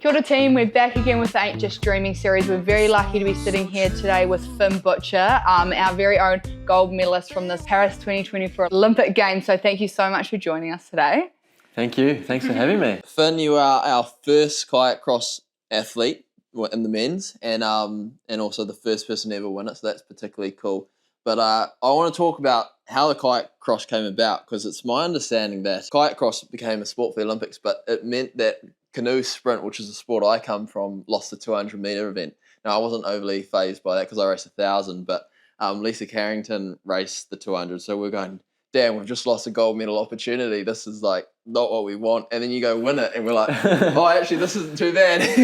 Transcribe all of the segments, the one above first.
Kia ora team, we're back again with the Ain't Just Dreaming series. We're very lucky to be sitting here today with Finn Butcher, our very own gold medalist from this Paris 2024 Olympic Games. So thank you so much for joining us today. Thank you. Thanks for having me. Finn, you are our first kayak cross athlete in the men's and also the first person to ever win it, so that's particularly cool. But I want to talk about how the kayak cross came about, because it's my understanding that kayak cross became a sport for the Olympics, but it meant that canoe sprint, which is the sport I come from, lost the 200-metre event. Now, I wasn't overly fazed by that because I raced 1,000, but Lisa Carrington raced the 200, so we're going, damn, we've just lost a gold medal opportunity. This is like not what we want. And then you go win it, and we're like, oh, actually, this isn't too bad.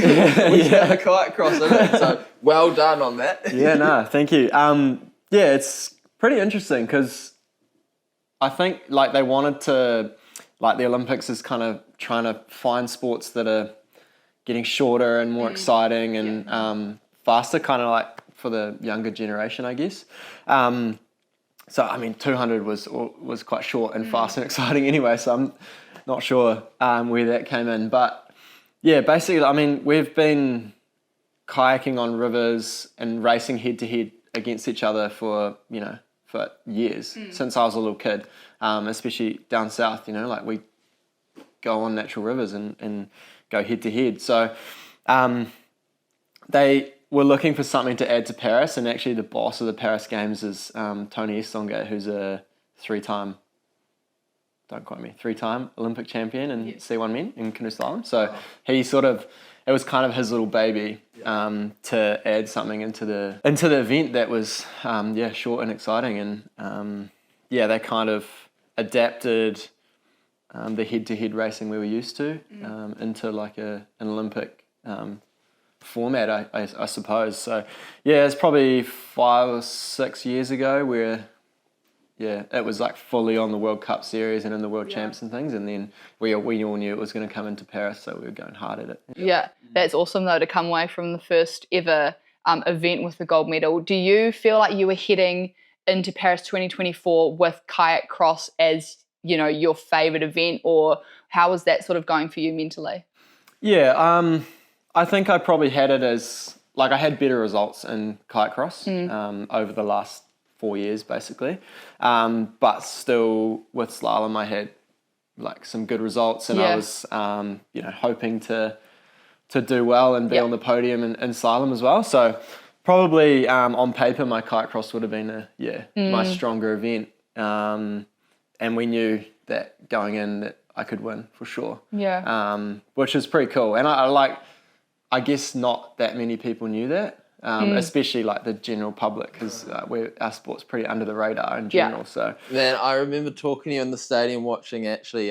We got a kayak cross in it. So well done on that. Yeah, no, thank you. Yeah, it's pretty interesting because I think like they wanted to, like the Olympics is kind of trying to find sports that are getting shorter and more exciting and faster, kind of like for the younger generation, I guess. So, I mean, 200 was quite short and fast and exciting anyway, so I'm not sure where that came in. But, yeah, basically, I mean, we've been kayaking on rivers and racing head-to-head against each other for years, since I was a little kid, especially down south, like we go on natural rivers and go head-to-head. So they were looking for something to add to Paris, and actually the boss of the Paris Games is Tony Estonga, who's a three-time Olympic champion in C1 men in canoe slalom. So he it was kind of his little baby to add something into the event that was short and exciting, and they kind of adapted the head-to-head racing we were used to into like an Olympic format, I suppose. So yeah, it's probably 5 or 6 years ago where it was like fully on the World Cup series and in the World Champs and things, and then we all knew it was going to come into Paris, so we were going hard at it. Yeah, that's awesome though to come away from the first ever event with the gold medal. Do you feel like you were heading into Paris 2024 with kayak cross as your favourite event, or how was that sort of going for you mentally? Yeah, I think I probably had it as, like, I had better results in kayak cross over the last 4 years, basically. But still, with slalom, I had, like, some good results, and I was, hoping to do well and be on the podium in slalom as well. So probably on paper, my kayak cross would have been my stronger event. And we knew that going in that I could win for sure. Yeah. Which is pretty cool. And I guess not that many people knew that, especially like the general public, because our sport's pretty under the radar in general. So man, I remember talking to you in the stadium watching actually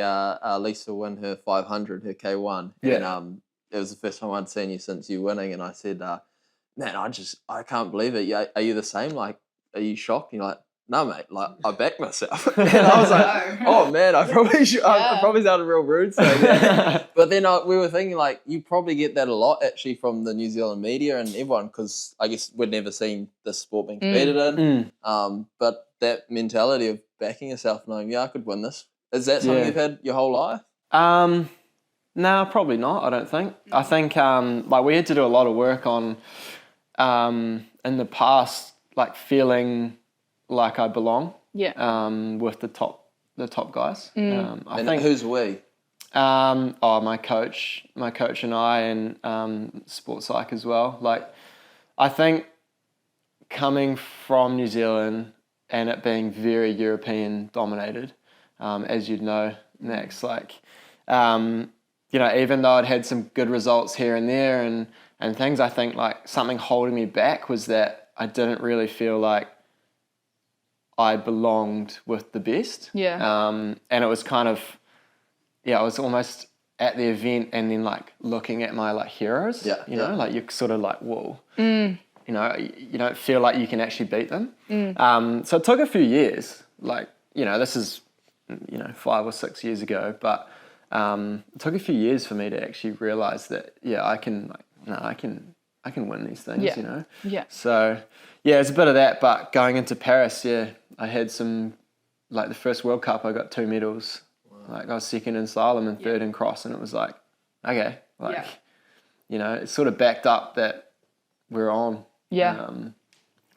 Lisa win her 500, her K1. Yeah. And it was the first time I'd seen you since you winning, and I said, man, I can't believe it. Are you the same? Like, are you shocked? And you're like, no, mate, like, I backed myself. And I was like, oh, man, I probably should. I probably sounded real rude saying that. But then we were thinking, like, you probably get that a lot, actually, from the New Zealand media and everyone, because I guess we'd never seen this sport being competed in. But that mentality of backing yourself, knowing, I could win this. Is that something you've had your whole life? No, probably not, I don't think. I think, we had to do a lot of work on, in the past, like, feeling like I belong with the top guys. I think who's we? My coach and I, and sports psych as well. Like, I think coming from New Zealand and it being very European dominated, as you'd know, Max, like, even though I'd had some good results here and there and things, I think like something holding me back was that I didn't really feel like I belonged with the best. Yeah. And it was kind of, I was almost at the event and then like looking at my like heroes. Yeah. Like you're sort of like, whoa. You don't feel like you can actually beat them. So it took a few years. Like, this is, 5 or 6 years ago, but it took a few years for me to actually realize that, I can win these things, Yeah. So, it's a bit of that, but going into Paris, I had some, like the first World Cup, I got 2 medals. Wow. Like I was second in slalom and third in cross, and it was like, okay, like it sort of backed up that we're on. Yeah.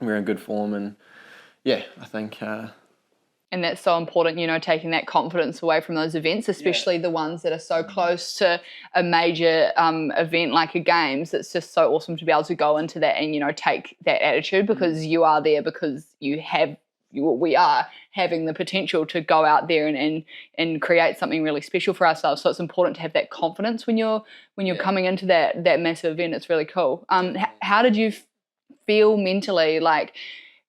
We're in good form, and I think. And that's so important, taking that confidence away from those events, especially the ones that are so close to a major event like a games. It's just so awesome to be able to go into that and, take that attitude, because you are there because we are having the potential to go out there and create something really special for ourselves. So it's important to have that confidence when you're coming into that massive event. It's really cool. How did you feel mentally, like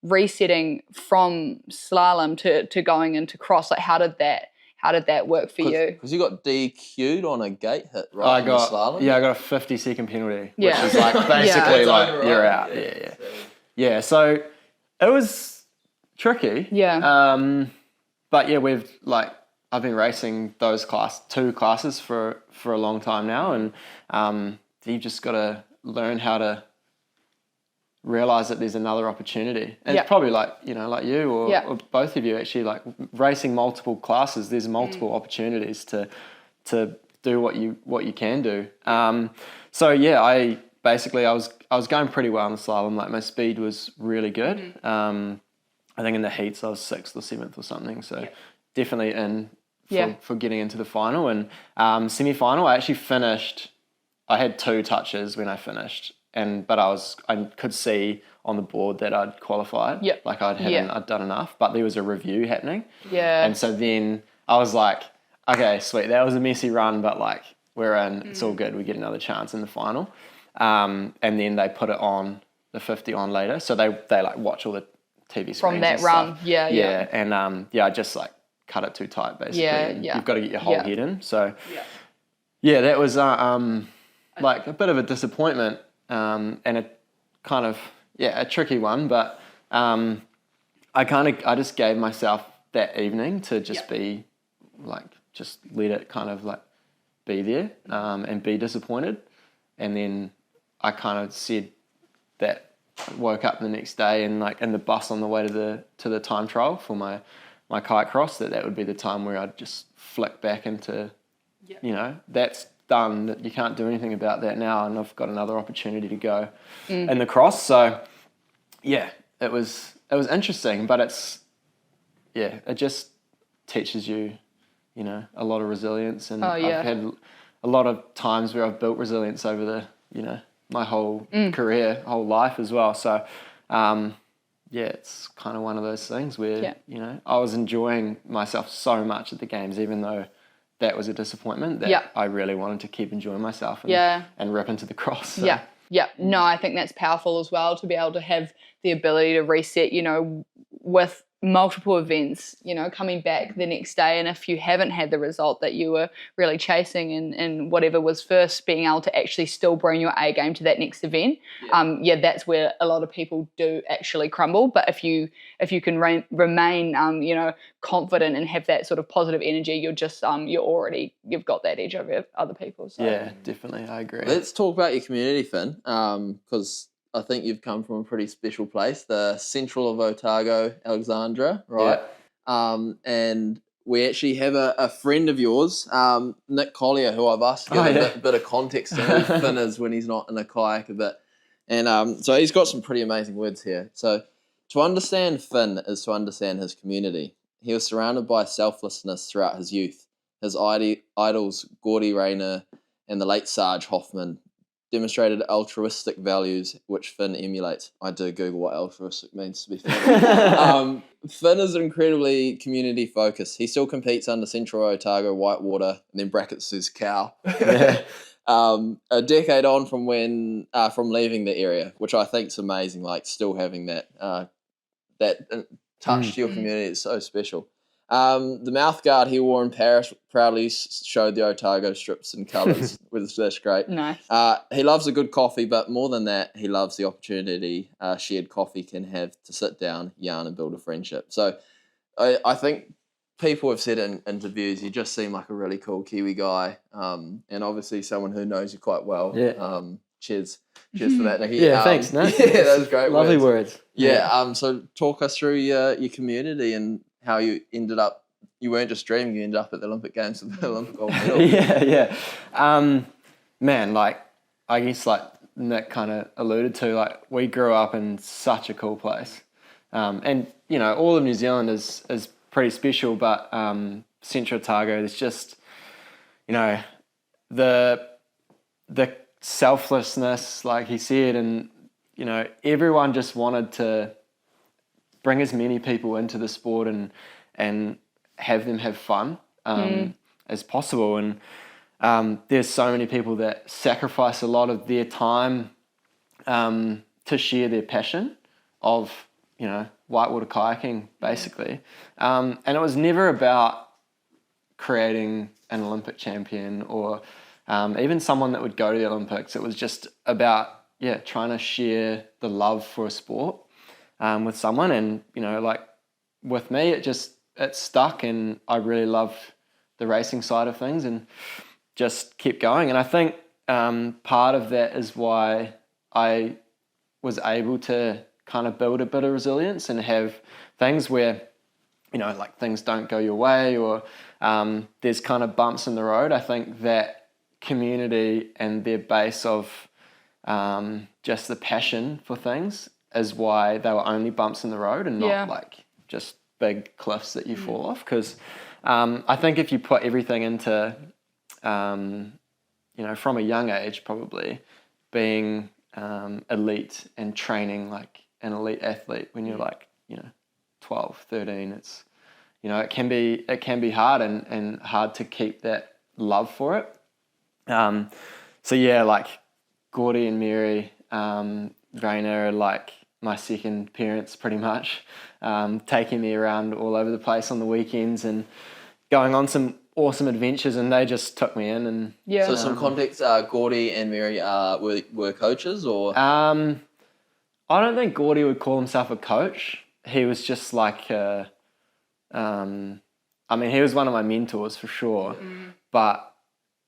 resetting from slalom to going into cross? Like how did that work for you? Because you got DQ'd on a gate hit, right? I got a 50-second penalty, which is like basically like you're out. Yeah. So it was tricky. Yeah. But I've been racing those two classes for a long time now, and you've just got to learn how to realize that there's another opportunity. And it's probably like you or both of you actually, like racing multiple classes, there's multiple opportunities to do what you can do. I was going pretty well in the slalom. Like my speed was really good. I think in the heats I was 6th or 7th or something. So definitely in for getting into the final. And semi-final I actually finished, I had 2 touches when I finished. But I could see on the board that I'd qualified. Yep. Like I'd done enough, but there was a review happening. Yeah. And so then I was like, okay, sweet. That was a messy run, but like we're in. It's all good. We get another chance in the final. And then they put it on the 50 on later. So they like watch all the TV screens from that and run. Stuff. Yeah. And I just like cut it too tight basically. Yeah. You've got to get your whole head in. So that was like a bit of a disappointment. And a kind of a tricky one, but I just gave myself that evening to just be like, just let it kind of like be there and be disappointed. And then I kind of said that, woke up the next day and like in the bus on the way to the time trial for my kayak cross, that would be the time where I'd just flick back into that's done. You can't do anything about that now, and I've got another opportunity to go in the cross. So it was interesting, but it just teaches you a lot of resilience, and I've had a lot of times where I've built resilience over the my whole career, whole life as well. So it's kind of one of those things where I was enjoying myself so much at the games, even though that was a disappointment, that I really wanted to keep enjoying myself and rip into the cross. So. Yeah. No, I think that's powerful as well, to be able to have the ability to reset, with multiple events, coming back the next day. And if you haven't had the result that you were really chasing and whatever was first, being able to actually still bring your A game to that next event, that's where a lot of people do actually crumble. But if you can remain, confident and have that sort of positive energy, you're just you've got that edge over other people. So. Yeah, definitely, I agree. Let's talk about your community, Finn, because I think you've come from a pretty special place, the Central of Otago, Alexandra, right? Yeah. And we actually have a friend of yours, Nick Collier, who I've asked to give a bit of context to who Finn is when he's not in a kayak a bit. And so he's got some pretty amazing words here. So to understand Finn is to understand his community. He was surrounded by selflessness throughout his youth. His idols, Gordy Rayner and the late Sarge Hoffman, demonstrated altruistic values, which Finn emulates. I do Google what altruistic means, to be fair. Finn is incredibly community focused. He still competes under Central Otago Whitewater, and then brackets says cow. A decade on from leaving the area, which I think is amazing. Like still having that touch to your community is so special. The mouthguard he wore in Paris proudly showed the Otago strips and colours, which is great. Nice. He loves a good coffee, but more than that, he loves the opportunity shared coffee can have to sit down, yarn, and build a friendship. So I think people have said in interviews, you just seem like a really cool Kiwi guy, and obviously someone who knows you quite well. Yeah. Cheers for that, Nicky. Yeah, thanks, Nick. Yeah, that was great. Lovely words. Yeah. So talk us through your community and how you ended up. You weren't just dreaming; you ended up at the Olympic Games with the Olympic gold medal. Yeah. Man, like I guess like Nick kind of alluded to, like we grew up in such a cool place. And, you know, all of New Zealand is pretty special, but Central Otago, there's just, you know, the selflessness, like he said, and, you know, everyone just wanted to bring as many people into the sport and have them have fun as possible. And there's so many people that sacrifice a lot of their time to share their passion of, you know, whitewater kayaking, basically. And it was never about creating an Olympic champion or even someone that would go to the Olympics. It was just about, trying to share the love for a sport with someone. And, you know, like with me, it stuck, and I really loved the racing side of things and just kept going. And I think part of that is why I was able to kind of build a bit of resilience and have things where, you know, like things don't go your way or there's kind of bumps in the road. I think that community and their base of just the passion for things is why they were only bumps in the road and not like just big cliffs that you fall off. Because I think if you put everything into, you know, from a young age, probably being elite and training like an elite athlete when you're like, you know, 12, 13, it's, you know, it can be hard and hard to keep that love for it. So yeah, like Gordy and Mary, Raina are like my second parents pretty much, taking me around all over the place on the weekends and going on some awesome adventures, and they just took me in. And so some context, Gordy and Mary were coaches, or I don't think Gordy would call himself a coach. He was just like I mean, he was one of my mentors for sure, but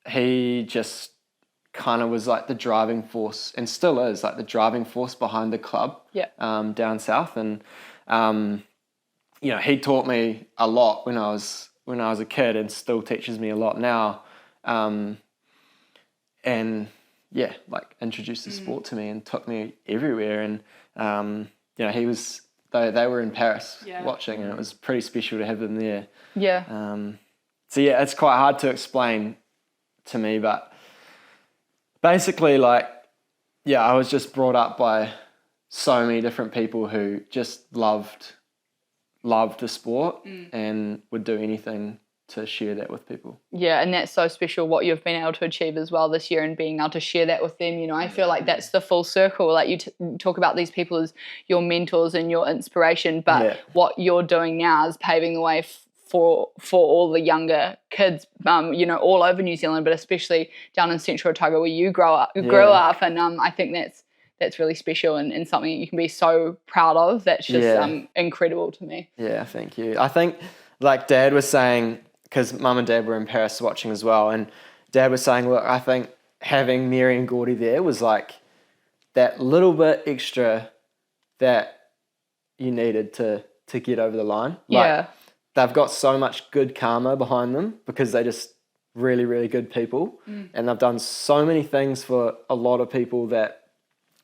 he just kind of was like the driving force, and still is like the driving force behind the club down south. And you know, he taught me a lot when I was a kid, and still teaches me a lot now. And yeah, like introduced the sport to me and took me everywhere. And you know, he was they were in Paris watching, and it was pretty special to have them there. So yeah, it's quite hard to explain to me, but basically, like, I was just brought up by so many different people who just loved the sport and would do anything to share that with people. Yeah, and that's so special what you've been able to achieve as well this year, and being able to share that with them. You know, I feel like that's the full circle. Like you talk about these people as your mentors and your inspiration, but what you're doing now is paving the way for all the younger kids, you know, all over New Zealand, but especially down in Central Otago where you grew up. And I think that's really special and something you can be so proud of. That's just incredible to me. Yeah, thank you. I think, like Dad was saying, because Mum and Dad were in Paris watching as well, and Dad was saying, look, I think having Mary and Gordy there was like that little bit extra that you needed to get over the line. Like, they've got so much good karma behind them because they're just really, really good people. And they've done so many things for a lot of people that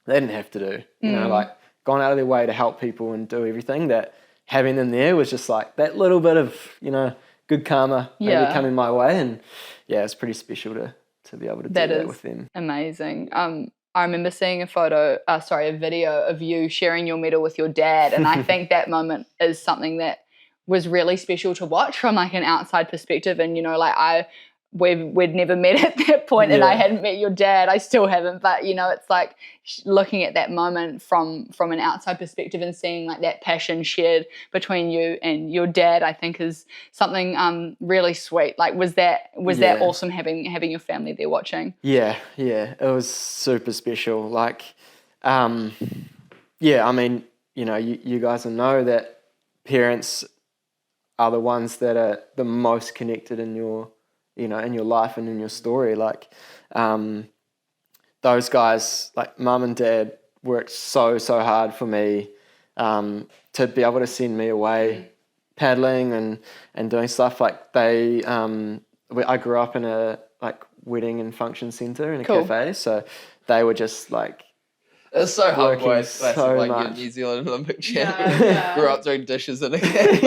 they didn't have to do. You know, like gone out of their way to help people and do everything, that having them there was just like that little bit of, you know, good karma maybe coming my way. And yeah, it's pretty special to be able to do that with them. Amazing. I remember seeing a video of you sharing your medal with your dad. And I think that moment is something that was really special to watch from like an outside perspective. And, you know, like we'd never met at that point, and I hadn't met your dad. I still haven't, but you know, it's like looking at that moment from an outside perspective and seeing like that passion shared between you and your dad, I think is something really sweet. Like was that awesome having your family there watching? Yeah, it was super special. Like I mean, you know, you guys will know that parents are the ones that are the most connected in your life and in your story. Like those guys, like Mum and Dad, worked so hard for me to be able to send me away paddling and doing stuff. Like I grew up in a like wedding and function centre in a cafe. So they were just like, it's so humble, working classic, so like much. your New Zealand Olympic champ. Yeah. Grew up doing dishes in a cafe.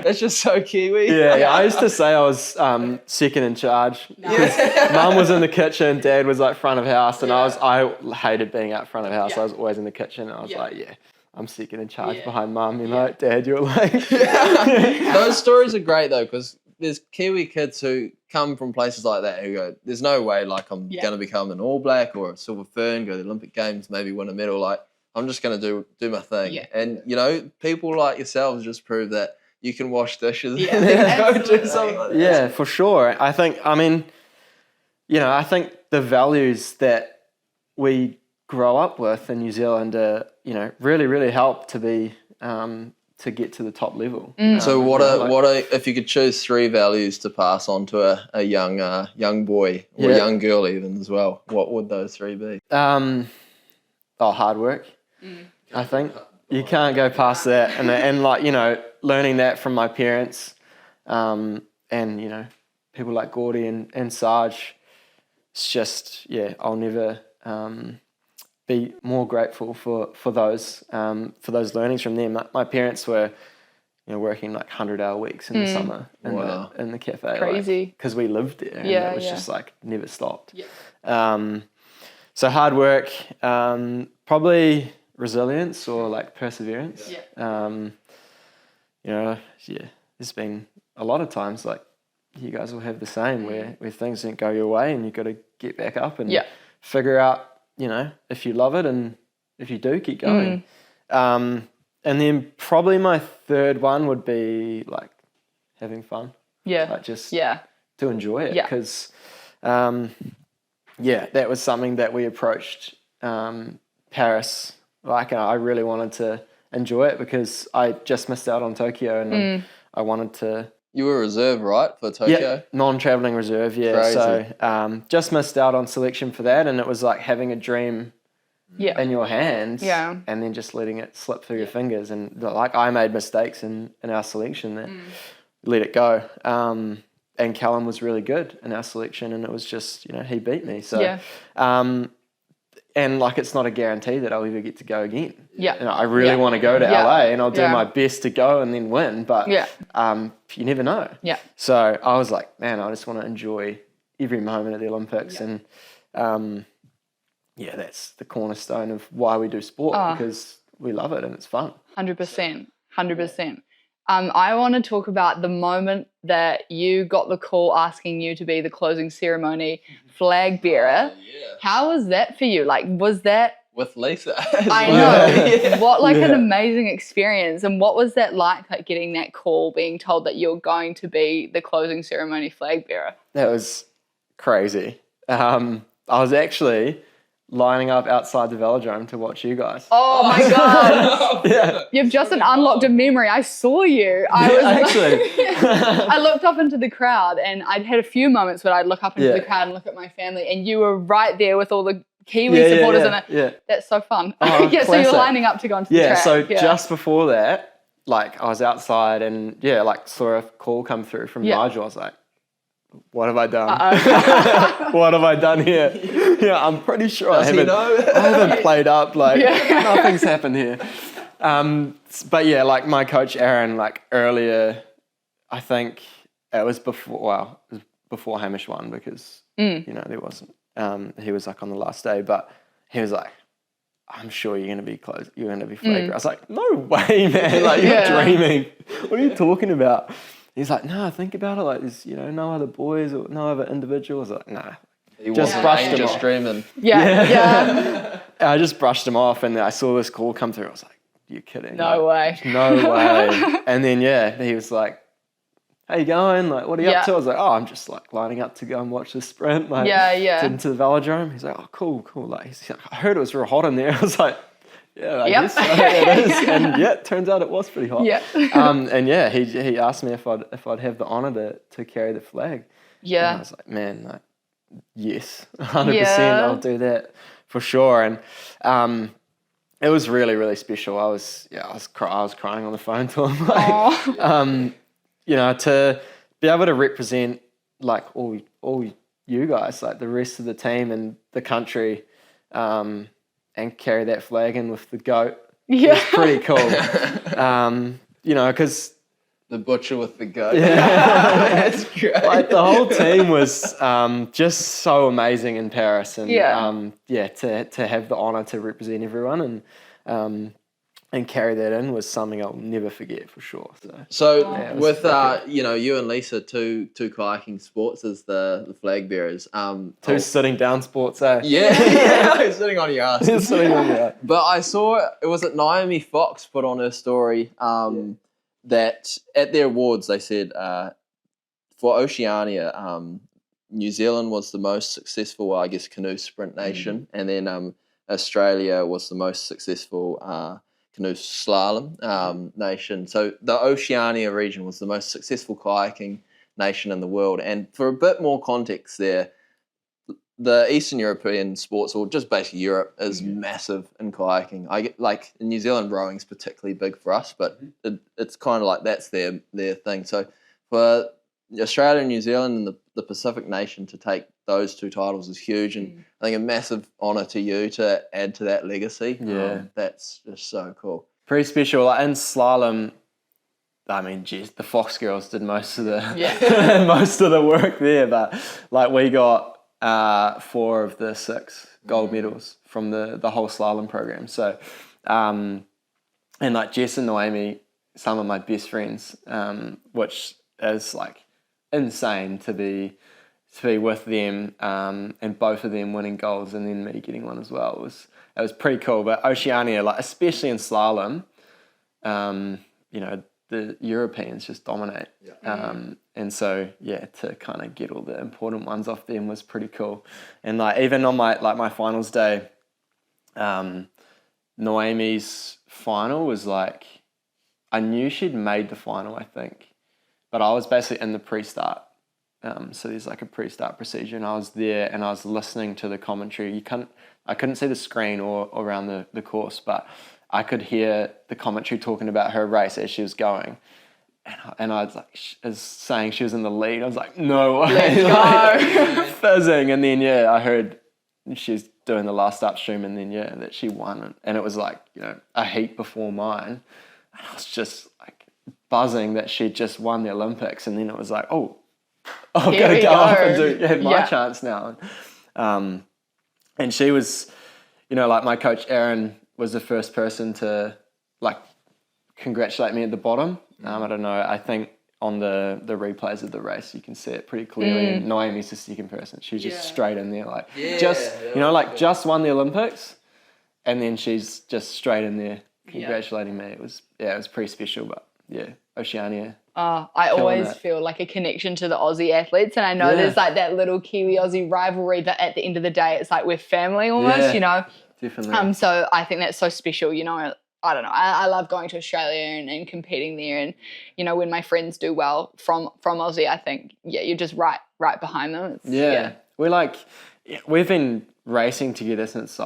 It's just so Kiwi. Yeah. I used to say I was second in charge. Mum was in the kitchen, Dad was like front of house, and I hated being out front of house. I was always in the kitchen. And I was like, I'm second in charge behind Mum. You know, Dad, you're like. Those stories are great though, because there's Kiwi kids who come from places like that who go, there's no way like I'm going to become an All Black or a Silver Fern, go to the Olympic Games, maybe win a medal. Like I'm just going to do my thing. Yeah. And, you know, people like yourselves just prove that you can wash dishes and then go do something like that. Yeah, for sure. I think the values that we grow up with in New Zealand are, you know, really, really help to be to get to the top level. So what are if you could choose 3 values to pass on to a young boy or young girl even as well, what would those 3 be? Hard work. I think you can't go past that, and like, you know, learning that from my parents, and, you know, people like Gordy and Sarge. It's just, I'll never be more grateful for those learnings from them. My parents were, you know, working like 100-hour weeks in the summer in the cafe. Crazy. Because we lived there, and it was just like never stopped. Yeah. So hard work, probably resilience or like perseverance. You know, there's been a lot of times like you guys will have the same where things didn't go your way and you've got to get back up and figure out, you know, if you love it, and if you do, keep going. And then probably my 3rd one would be like having fun. Like just to enjoy it. Because, that was something that we approached Paris. Like, I really wanted to enjoy it because I just missed out on Tokyo, and I wanted to. You were reserve, right, for Tokyo? Yeah, non-travelling reserve, Crazy. So just missed out on selection for that, and it was like having a dream in your hands and then just letting it slip through your fingers. And like I made mistakes in our selection that let it go. And Callum was really good in our selection, and it was just, you know, he beat me. So, and like it's not a guarantee that I'll ever get to go again. You know, I really want to go to LA, and I'll do my best to go and then win. But you never know. So I was like, man, I just want to enjoy every moment of the Olympics, and that's the cornerstone of why we do sport, because we love it and it's fun. 100%. I want to talk about the moment that you got the call asking you to be the closing ceremony flag bearer. How was that for you? Like, was that with Lisa? I know. What an amazing experience. And what was that like getting that call, being told that you're going to be the closing ceremony flag bearer? That was crazy. I was actually lining up outside the velodrome to watch you guys. Oh my God. You've just unlocked a memory. I saw you. I looked up into the crowd, and I'd had a few moments where I'd look up into the crowd and look at my family, and you were right there with all the Kiwi supporters in it. That's so fun. So you're lining up to go onto the track. So just before that, like I was outside and saw a call come through from Nigel. I was like, what have I done? What have I done here? I'm pretty sure I haven't played up. Nothing's happened here. But like my coach Aaron, like earlier, I think it was before Hamish won, because you know there wasn't. He was like on the last day, but he was like, I'm sure you're going to be close. You're going to be flag. I was like, no way, man. Like you're dreaming. What are you talking about? He's like, no, think about it. Like, there's, you know, no other boys or no other individuals. Like, nah. Just brushed him off. Dreaming. I just brushed him off, and I saw this call come through. I was like, you're kidding. No way. And then, he was like, how you going? Like, what are you up to? I was like, oh, I'm just like lining up to go and watch the sprint. Like, into the velodrome. He's like, oh, cool. Like, I heard it was real hot in there. I was like, I guess so, it is. And it turns out it was pretty hot. He asked me if I'd have the honour to carry the flag. And I was like, man, like, yes, 100%, I'll do that for sure. And it was really, really special. I was crying on the phone to him. Like, you know, to be able to represent like all you guys, like the rest of the team and the country, and carry that flag in with the goat. Yeah. It's pretty cool. You know, because the butcher with the goat. Yeah. That's great. Like the whole team was just so amazing in Paris, and to have the honour to represent everyone and carry that in was something I'll never forget for sure. So with you and Lisa, two kayaking sports as the flag bearers. Two sitting down sports, eh? Yeah, sitting on your ass. Sitting on your ass. But I saw it was Naomi Fox put on her story that at their awards they said for Oceania, New Zealand was the most successful, I guess, canoe sprint nation, and then Australia was the most successful canoe slalom nation. So the Oceania region was the most successful kayaking nation in the world. And for a bit more context there, the Eastern European sports, or just basically Europe, is massive in kayaking. I get, like, in New Zealand, rowing's particularly big for us, but it's kind of like that's their thing. So for Australia and New Zealand and the Pacific nation to take those two titles is huge, and I think a massive honour to you to add to that legacy. Yeah. That's just so cool. Pretty special. Like in slalom, I mean, geez, the Fox girls did most of the most of the work there, but like we got 4 of the 6 gold medals from the whole slalom program. So, and like Jess and Noemi, some of my best friends, which is like insane to be with them, and both of them winning golds and then me getting one as well. It was pretty cool. But Oceania, like especially in slalom, you know, the Europeans just dominate. And so to kind of get all the important ones off them was pretty cool. And like even on my finals day, Noemi's final was like, I knew she'd made the final, I think, but I was basically in the pre-start. So there's like a pre-start procedure, and I was there and I was listening to the commentary. I couldn't see the screen or around the course, but I could hear the commentary talking about her race as she was going. And I was like, saying she was in the lead. I was like, no way. Like, fizzing. And then, I heard she was doing the last upstream, and then, that she won. And it was like, you know, a heat before mine. And I was just like buzzing that she'd just won the Olympics. And then it was like, oh, I've got to go up and have my chance now. And she was, you know, like my coach, Aaron, was the first person to like congratulate me at the bottom. I don't know, I think on the replays of the race you can see it pretty clearly. And Noemi's the second person. She was just straight in there, like just won the Olympics, and then she's just straight in there congratulating me. It was pretty special. But Oceania. I always feel like a connection to the Aussie athletes, and I know there's like that little Kiwi Aussie rivalry, but at the end of the day it's like we're family almost, you know. Definitely. So I think that's so special, you know. I don't know. I love going to Australia and competing there, and you know, when my friends do well from Aussie, I think you're just right behind them. We've been racing together since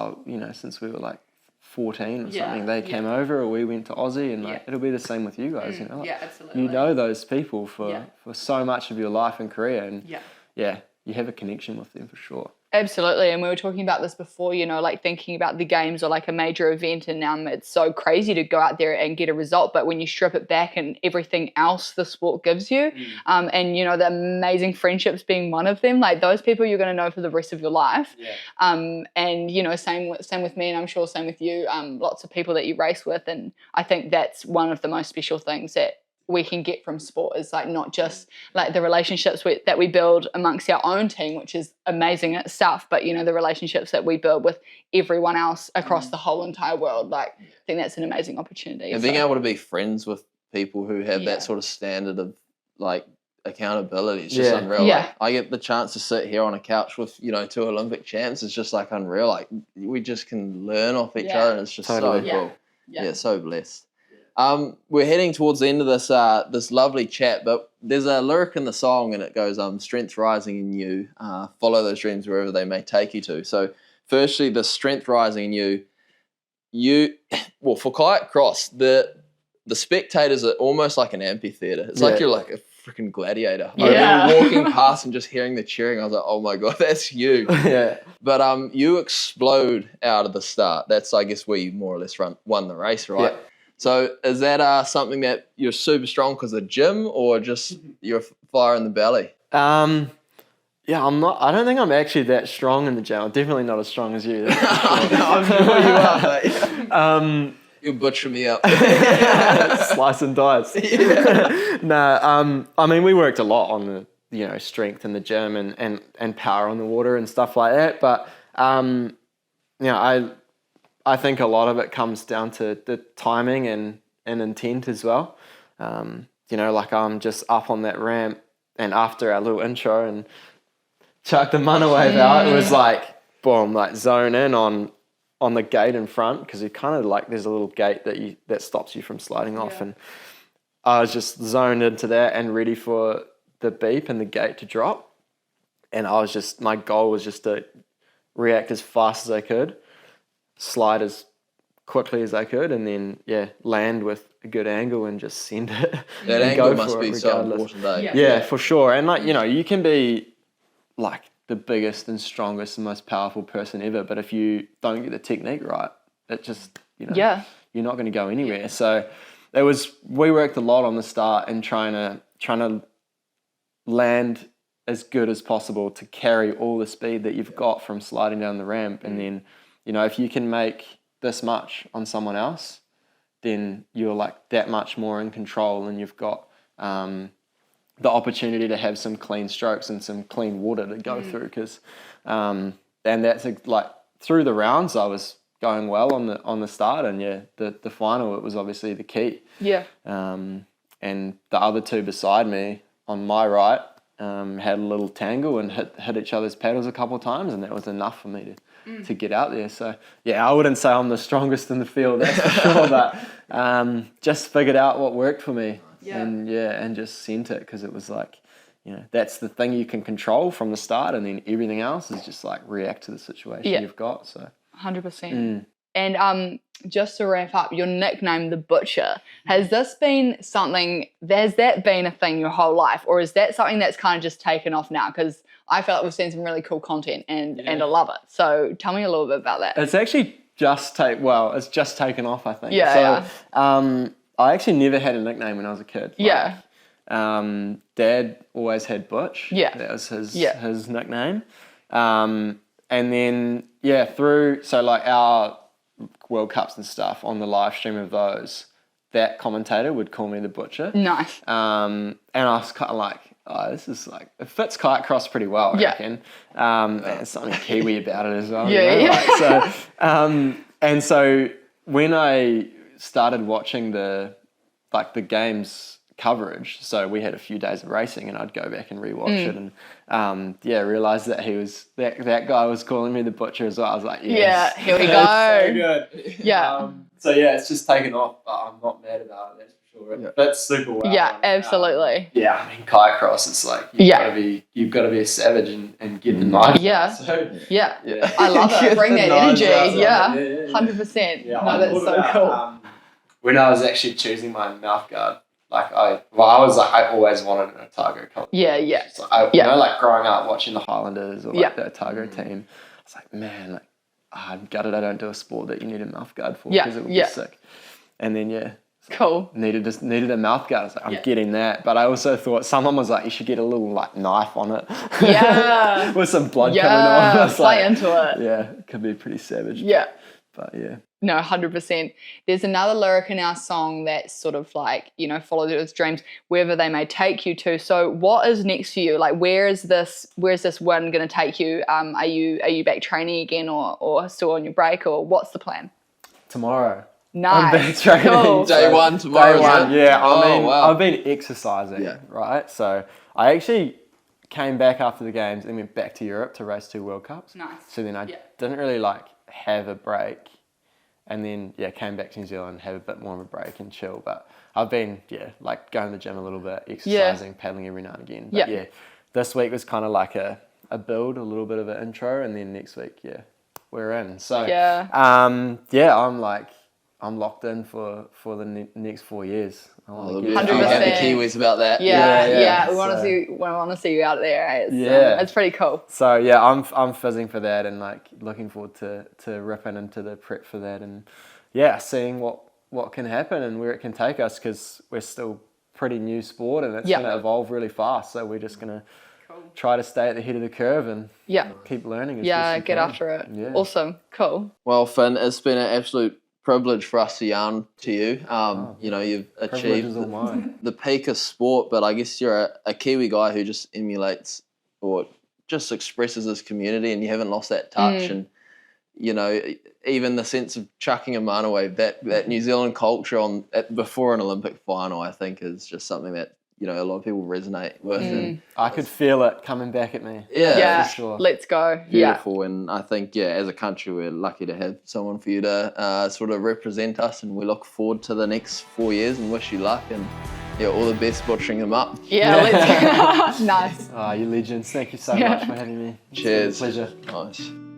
we were like 14 or something. They came over, or we went to Aussie, and like it'll be the same with you guys. You know, like, absolutely. You know those people for so much of your life and career, and you have a connection with them for sure. Absolutely. And we were talking about this before, you know, like thinking about the games or like a major event, and it's so crazy to go out there and get a result. But when you strip it back and everything else the sport gives you, and, you know, the amazing friendships being one of them, like those people you're going to know for the rest of your life. And, you know, same with me, and I'm sure same with you, lots of people that you race with. And I think that's one of the most special things that we can get from sport, is like not just like the relationships that we build amongst our own team, which is amazing in itself, but you know, the relationships that we build with everyone else across the whole entire world. Like, I think that's an amazing opportunity. And being able to be friends with people who have that sort of standard of like accountability is just unreal. Like, I get the chance to sit here on a couch with, you know, 2 Olympic champs. It's just like unreal. Like, we just can learn off each other, and it's just so cool. So blessed. We're heading towards the end of this lovely chat, but there's a lyric in the song, and it goes, strength rising in you, follow those dreams wherever they may take you to. So firstly, the strength rising in you, well, for kayak cross, the spectators are almost like an amphitheater. It's like you're like a freaking gladiator. Yeah. I remember walking past and just hearing the cheering. I was like, oh my God, that's you. Yeah. But you explode out of the start. That's, I guess, where you more or less won the race, right? Yeah. So is that something that you're super strong because of gym or just you're fire in the belly? Yeah, I don't think I'm actually that strong in the gym. I'm definitely not as strong as you. I'm sure you are, mate. You'll butcher me up. Slice and dice. Yeah. No, I mean, we worked a lot on the, strength in the gym and power on the water and stuff like that. But, I think a lot of it comes down to the timing and intent as well. Like I'm just up on that ramp and after our little intro and chuck the mana wave out, it was like, boom, like zone in on the gate in front, because you kind of like, there's a little gate that stops you from sliding off, and I was just zoned into that and ready for the beep and the gate to drop, and my goal was just to react as fast as I could, slide as quickly as I could, and then land with a good angle and just send it. That angle must be so important, eh? Yeah, for sure. And like, you can be like the biggest and strongest and most powerful person ever, but if you don't get the technique right, it just, you're not going to go anywhere. Yeah. So we worked a lot on the start and trying to land as good as possible to carry all the speed that you've got from sliding down the ramp. And then, if you can make this much on someone else, then you're like that much more in control, and you've got the opportunity to have some clean strokes and some clean water to go through, because and that's like through the rounds I was going well on the start, and the final, it was obviously the key. And the other two beside me on my right had a little tangle and hit each other's paddles a couple of times, and that was enough for me to get out there. So I wouldn't say I'm the strongest in the field, that's for sure, but just figured out what worked for me. And just sent it, because it was like, that's the thing you can control from the start, and then everything else is just like react to the situation you've got. So 100%. And just to wrap up, your nickname, the Butcher, has that been a thing your whole life, or is that something that's kind of just taken off now? Because I feel like we've seen some really cool content and I love it. So tell me a little bit about that. It's actually it's just taken off, I think. I actually never had a nickname when I was a kid. Dad always had Butch. That was his nickname. And then so like our World Cups and stuff, on the live stream of those, that commentator would call me the Butcher. Nice. And I was kind of like, this is like, it fits kayak cross pretty well, I reckon. There's something Kiwi about it as well. And so when I started watching the games coverage, so we had a few days of racing, and I'd go back and rewatch it, and realized that that guy was calling me the Butcher as well. I was like, yes, here we go. So good. It's just taken off, but I'm not mad about it, that's for sure. That's super well. Absolutely. I mean, kayak cross, it's like you've got to be a savage and get the knife. I love it. Bring that energy. 100%. That's so cool. When I was actually choosing my mouth guard, I always wanted an Otago colour. Like growing up watching the Highlanders or the Otago team, I was like, man, I'm gutted I don't do a sport that you need a mouth guard for, because it would be sick. And then cool. Needed a mouth guard. I was like, I'm getting that. But I also thought someone was like, you should get a little knife on it. With some blood coming on. I was play into it. It could be pretty savage. But No, 100%. There's another lyric in our song that's sort of like, follow those dreams wherever they may take you to. So what is next for you? Like, where's this one going to take you? Are you back training again, or still on your break, or what's the plan? Tomorrow. Nice. I'm back training. Cool. Day one tomorrow. Day one, wow. I've been exercising, right? So I actually came back after the games and went back to Europe to race 2 World Cups. Nice. So then I didn't really have a break, and then came back to New Zealand, have a bit more of a break and chill. But I've been going to the gym a little bit, exercising, paddling every now and again. But this week was kind of like a build, a little bit of an intro, and then next week we're in. So I'm like I'm locked in for the next 4 years. I There'll want be to a few happy Kiwis about that. Yeah. We want to see you out there. It's pretty cool. So yeah, I'm fizzing for that and like looking forward to ripping into the prep for that and seeing what can happen and where it can take us, because we're still pretty new sport and it's going to evolve really fast. So we're just going to try to stay at the head of the curve and keep learning. Get after it. Yeah. Awesome. Cool. Well, Finn, it's been an absolute privilege for us to yarn to you. You know, you've achieved the peak of sport, but I guess you're a Kiwi guy who just emulates or just expresses his community, and you haven't lost that touch. And you know, even the sense of chucking a mana wave, that New Zealand culture before an Olympic final, I think is just something that, you know, a lot of people resonate with. And I could feel it coming back at me. Yeah, for sure. Let's go. Beautiful. And I think, as a country, we're lucky to have someone for you to sort of represent us, and we look forward to the next 4 years and wish you luck and all the best butchering them up. Let's go. Nice. You legends. Thank you so much for having me. Cheers. It's been a pleasure. Nice.